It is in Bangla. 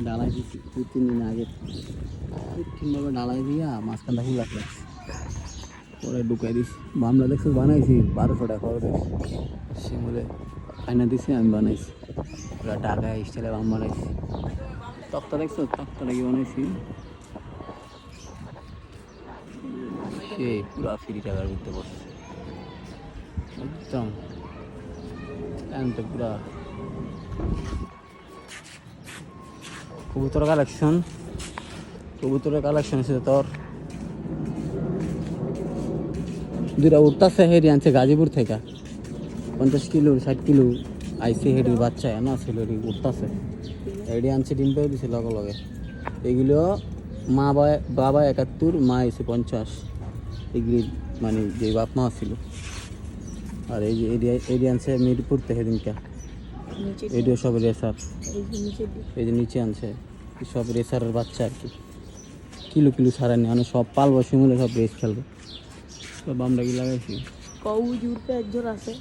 ডালাই দিচ্ছি 2-3 দিন আগে ঠিকভাবে ডালাই দিয়া মাঝখানটা ফুল আসলে পরে ঢুকাই দিছি বামলা দেখছো বানাইছি 1200 টাকা খরচ হয়েছে শিমুলে আয়না দিছি আমি বানাইছি পুরো ঢাকা স্টাইলে বাম বানাইছি তক্তা দেখছো তক্তা লাগিয়ে বানাইছি সেই পুরা ফ্রি টাকার ভিতরে বসছে একদম তো পুরা কবুতরের কালেকশন আছে তোর দুটা উঠতেছে হেডি আনছে গাজীপুর থেকে 50 কিলো 60 কিলো আইসি হেডির বাচ্চা না ছিল উঠতেছে হেডি আনছে ডিম পেয়ে দিছে লগে লগে এগুলো বাবা 71 মা এসে 50 এগুলি মানে যে বাপ মা ছিল আর এই যে এরিয়া আনছে মিরপুর থেকে দিনকা এডিও সব রেসার এই যে নিচে আনছে সব রেসারের বাচ্চা আর কি কিলো কিলো ছাড়া নেই মানে সব পালবো শিমুলে সব রেস খেলবে সব আমরা কি লাগাইছি কউ জুরতে একজন আছে